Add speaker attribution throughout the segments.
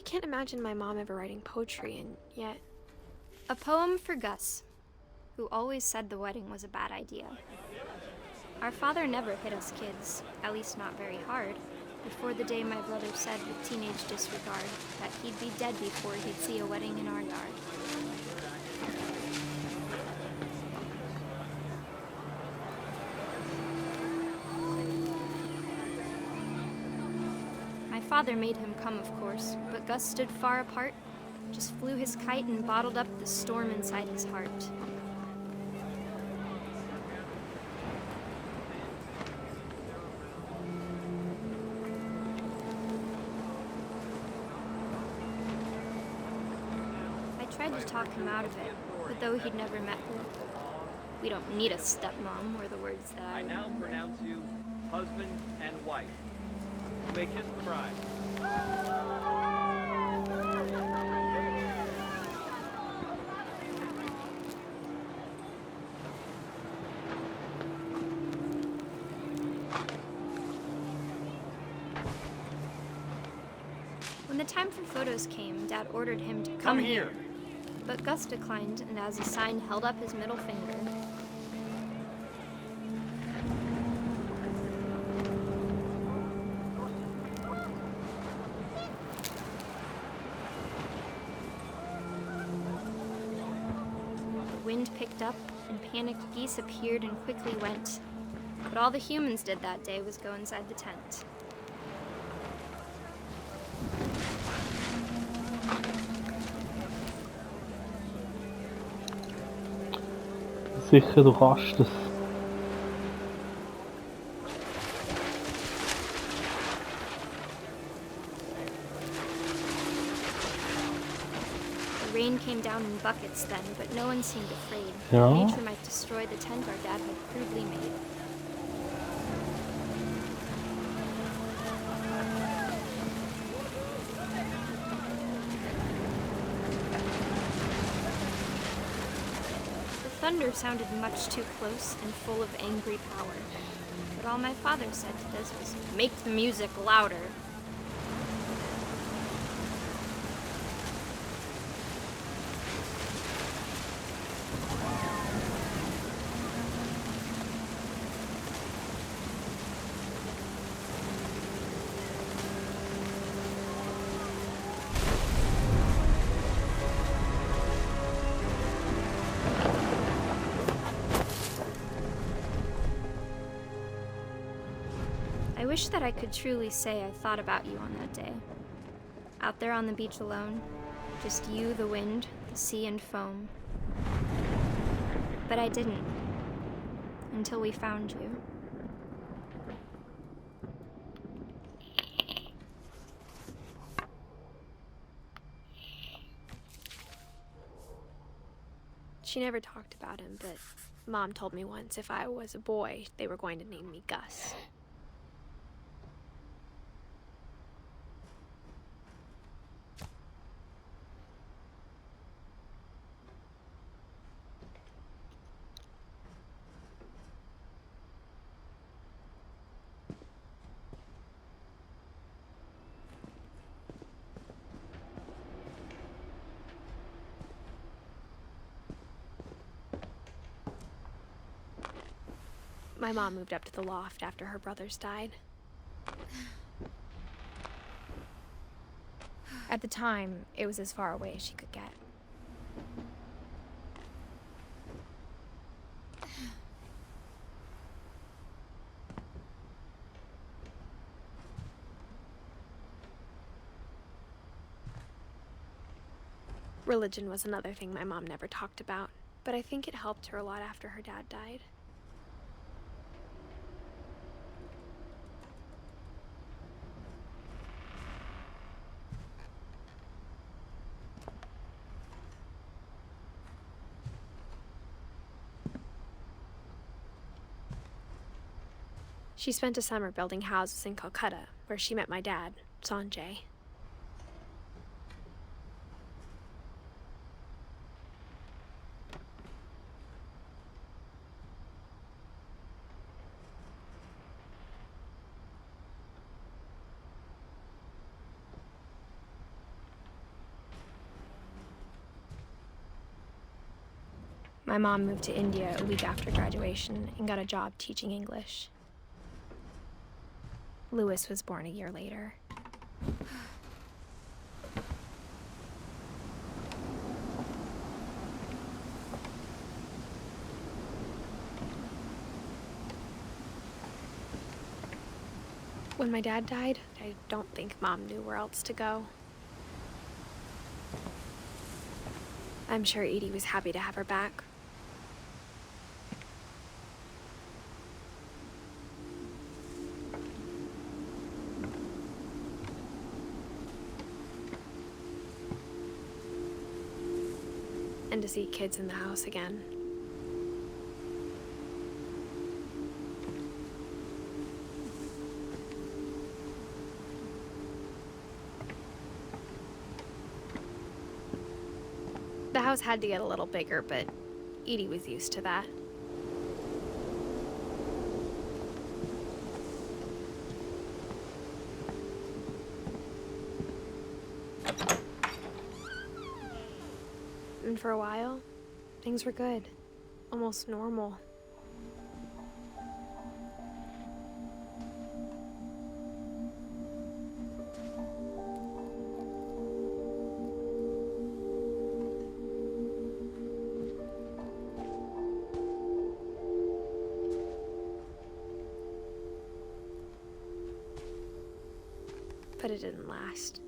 Speaker 1: can't imagine my mom ever writing poetry, and yet...
Speaker 2: A poem for Gus, who always said the wedding was a bad idea. Our father never hit us kids, at least not very hard, before the day my brother said with teenage disregard that he'd be dead before he'd see a wedding in our yard. My father made him come, of course, but Gus stood far apart, just flew his kite and bottled up the storm inside his heart. I tried to talk him out of it, but though he'd never met her, "We don't need a stepmom," were the words that
Speaker 3: I now pronounce you husband and wife. You may kiss the bride.
Speaker 2: When the time for photos came, Dad ordered him to come here. But Gus declined, and as a sign held up his middle finger. The wind picked up, and panicked geese appeared and quickly went. But all the humans did that day was go inside the tent.
Speaker 4: Sicher, du kannst es.
Speaker 2: The rain came down in buckets then, but no one seemed afraid.
Speaker 4: Ja.
Speaker 2: Nature might destroy the tent our dad had crudely made. The thunder sounded much too close and full of angry power. But all my father said to this was, "Make the music louder." I wish that I could truly say I thought about you on that day. Out there on the beach alone, just you, the wind, the sea, and foam. But I didn't, until we found you.
Speaker 1: She never talked about him, but Mom told me once if I was a boy, they were going to name me Gus. My mom moved up to the loft after her brothers died. At the time, it was as far away as she could get. Religion was another thing my mom never talked about, but I think it helped her a lot after her dad died. She spent a summer building houses in Calcutta, where she met my dad, Sanjay. My mom moved to India a week after graduation and got a job teaching English. Louis was born a year later. When my dad died, I don't think Mom knew where else to go. I'm sure Edie was happy to have her back. And to see kids in the house again. The house had to get a little bigger, but Edie was used to that. And for a while, things were good. Almost normal. But it didn't last.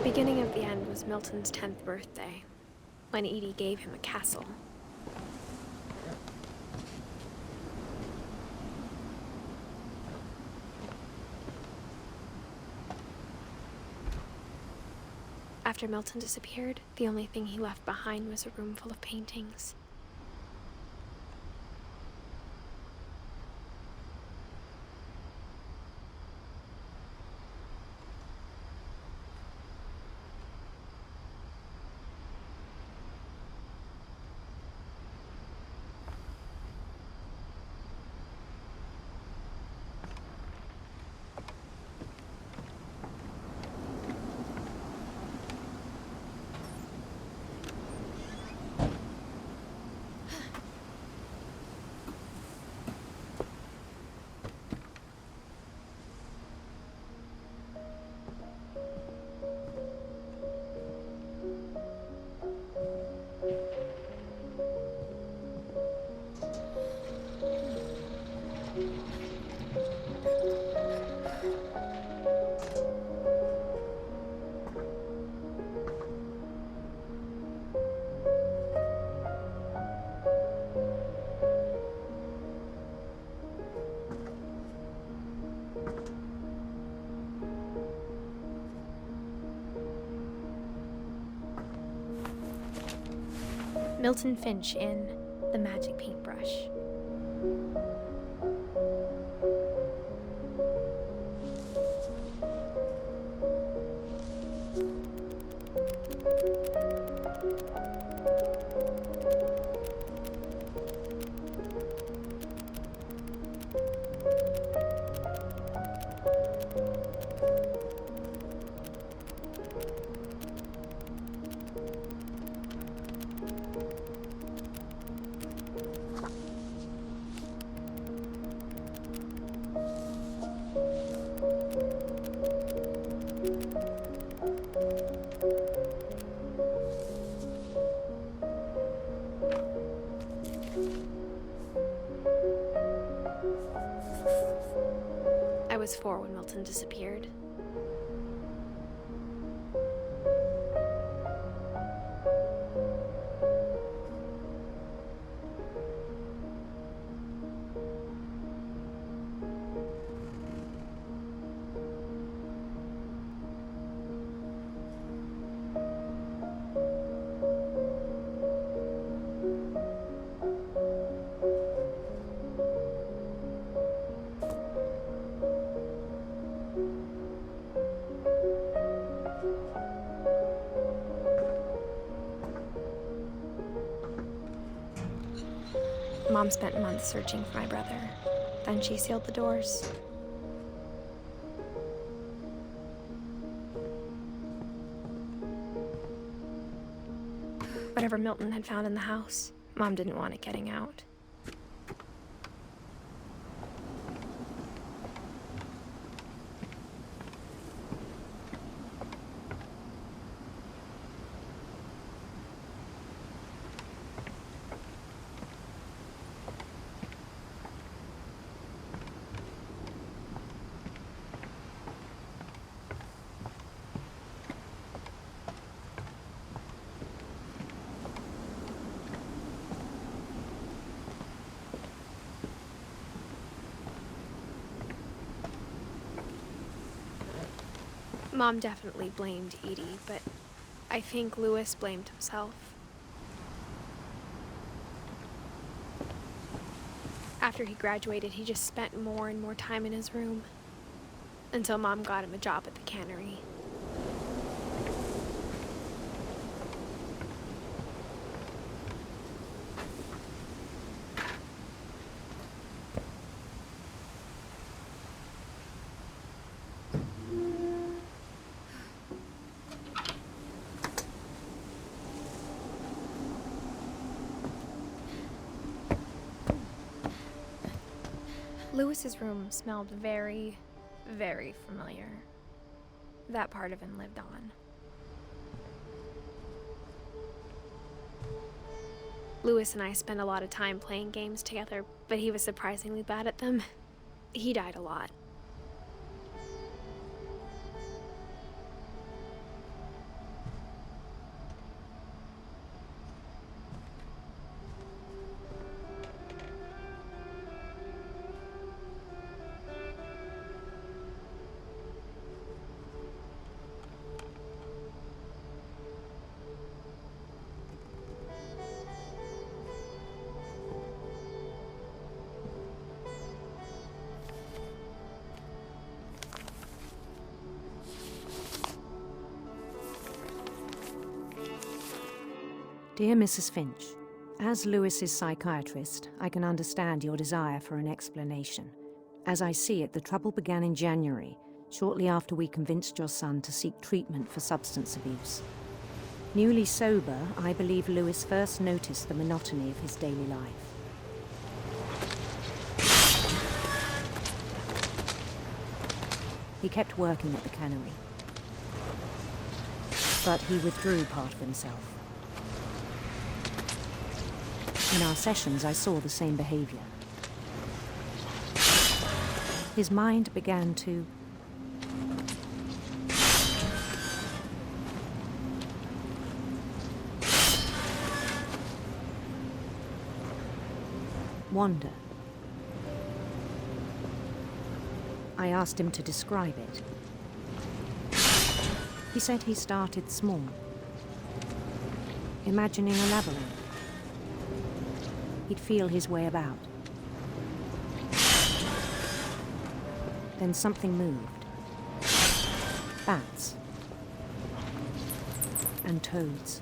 Speaker 1: The beginning of the end was Milton's 10th birthday, when Edie gave him a castle. After Milton disappeared, the only thing he left behind was a room full of paintings. Milton Finch in The Magic Paintbrush. I was 4 when Milton disappeared. Mom spent months searching for my brother. Then she sealed the doors. Whatever Milton had found in the house, Mom didn't want it getting out. Mom definitely blamed Edie, but I think Louis blamed himself. After he graduated, he just spent more and more time in his room, until Mom got him a job at the cannery. Louis's room smelled very, very familiar. That part of him lived on. Louis and I spent a lot of time playing games together, but he was surprisingly bad at them. He died a lot.
Speaker 5: Dear Mrs. Finch, as Louis's psychiatrist, I can understand your desire for an explanation. As I see it, the trouble began in January, shortly after we convinced your son to seek treatment for substance abuse. Newly sober, I believe Louis first noticed the monotony of his daily life. He kept working at the cannery, but he withdrew part of himself. In our sessions, I saw the same behavior. His mind began to wander. I asked him to describe it. He said he started small, imagining a labyrinth. He'd feel his way about. Then something moved. Bats. And toads.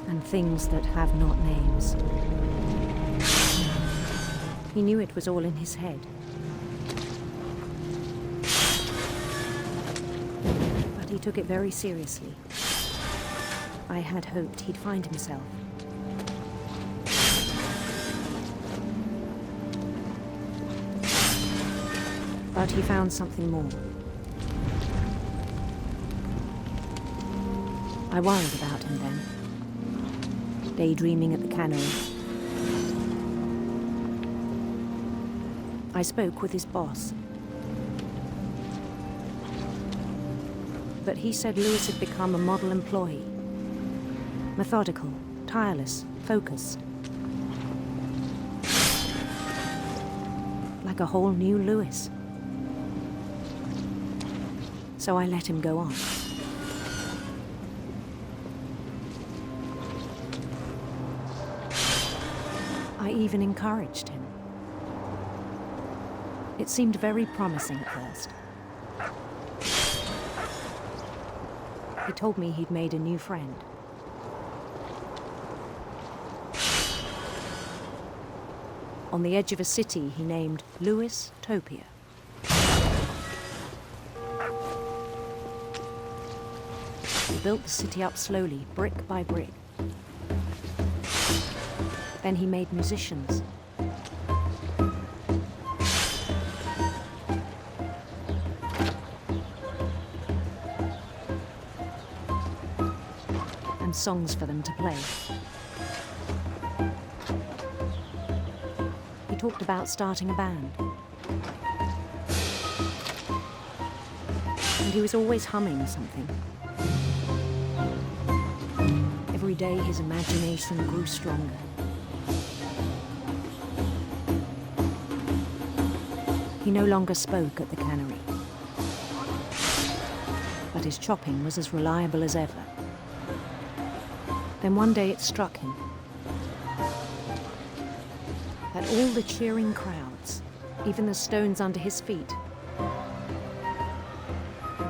Speaker 5: And things that have not names. He knew it was all in his head. He took it very seriously. I had hoped he'd find himself. But he found something more. I worried about him then, daydreaming at the cannery. I spoke with his boss. But he said Louis had become a model employee. Methodical, tireless, focused. Like a whole new Louis. So I let him go on. I even encouraged him. It seemed very promising at first. He told me he'd made a new friend. On the edge of a city he named Lewis Topia. He built the city up slowly, brick by brick. Then he made musicians. And songs for them to play. He talked about starting a band. And he was always humming something. Every day his imagination grew stronger. He no longer spoke at the cannery. But his chopping was as reliable as ever. Then one day it struck him that all the cheering crowds, even the stones under his feet,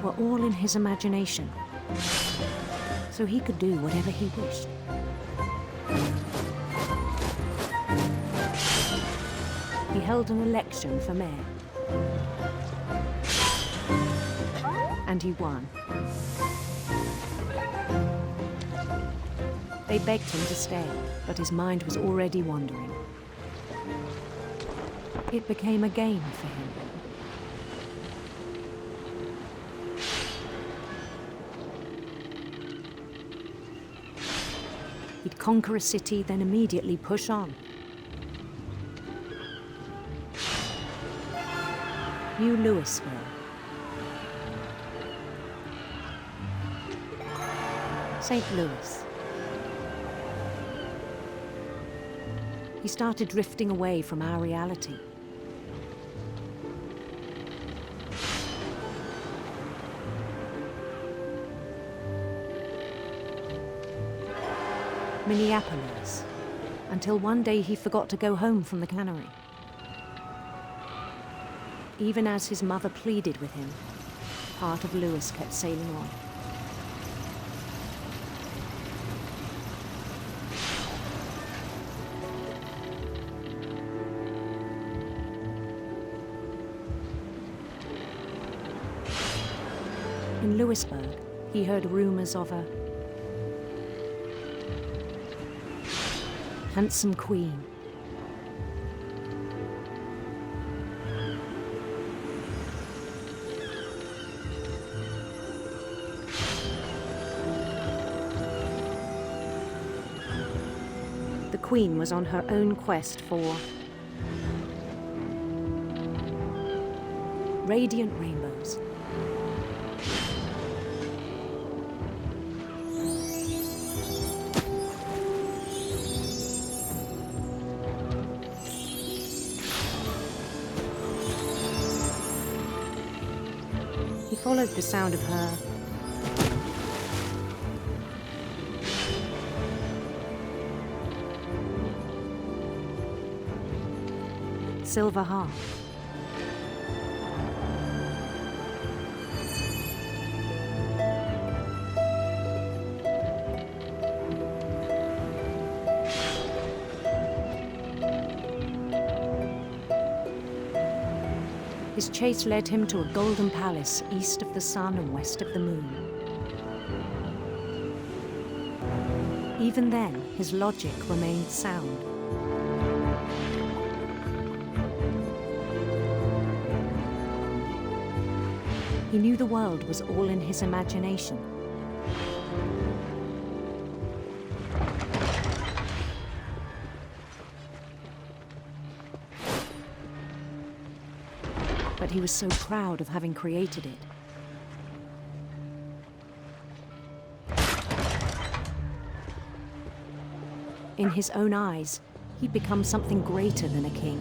Speaker 5: were all in his imagination, so he could do whatever he wished. He held an election for mayor, and he won. They begged him to stay, but his mind was already wandering. It became a game for him. He'd conquer a city, then immediately push on. New Louisville. St. Louis. He started drifting away from our reality. Minneapolis, until one day he forgot to go home from the cannery. Even as his mother pleaded with him, part of Louis kept sailing on. In Louisburg, he heard rumors of a handsome queen. The queen was on her own quest for radiant rainbows. He followed the sound of her silver harp. His chase led him to a golden palace east of the sun and west of the moon. Even then, his logic remained sound. He knew the world was all in his imagination. But he was so proud of having created it. In his own eyes, he'd become something greater than a king.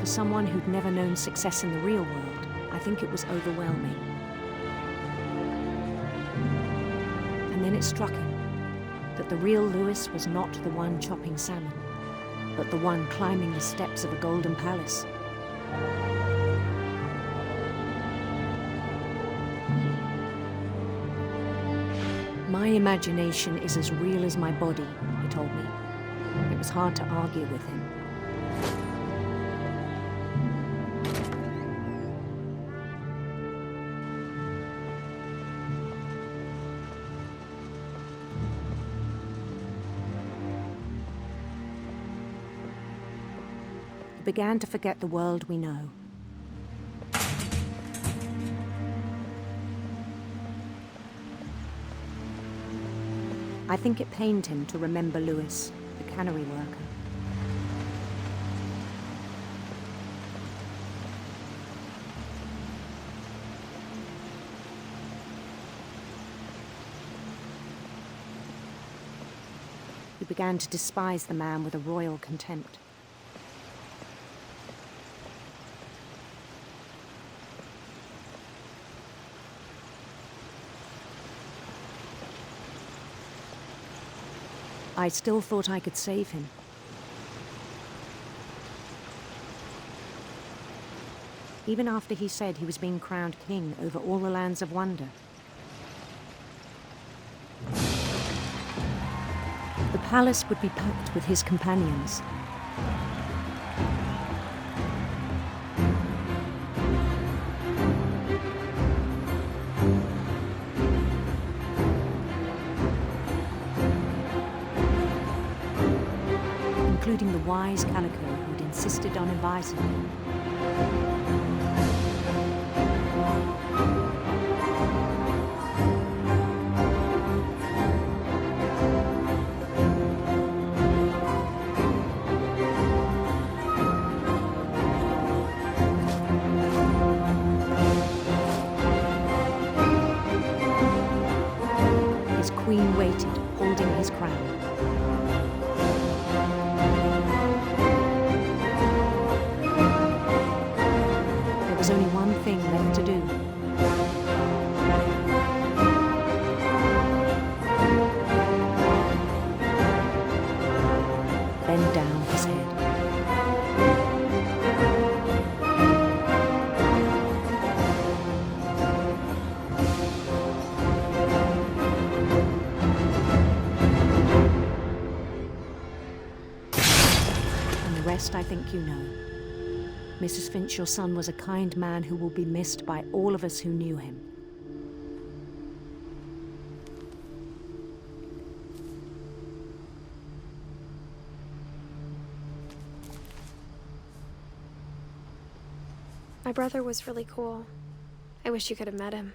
Speaker 5: For someone who'd never known success in the real world, I think it was overwhelming. And then it struck him. that the real Lewis was not the one chopping salmon, but the one climbing the steps of a golden palace. My imagination is as real as my body, he told me. It was hard to argue with him. He began to forget the world we know. I think it pained him to remember Lewis, the cannery worker. He began to despise the man with a royal contempt. I still thought I could save him. Even after he said he was being crowned king over all the lands of wonder. The palace would be packed with his companions. Including the wise Calico who'd insisted on advising me. His queen waited, holding his crown. There was only one thing left to do. Bend down his head. And the rest I think you know. Mrs. Finch, your son was a kind man who will be missed by all of us who knew him.
Speaker 1: My brother was really cool. I wish you could have met him.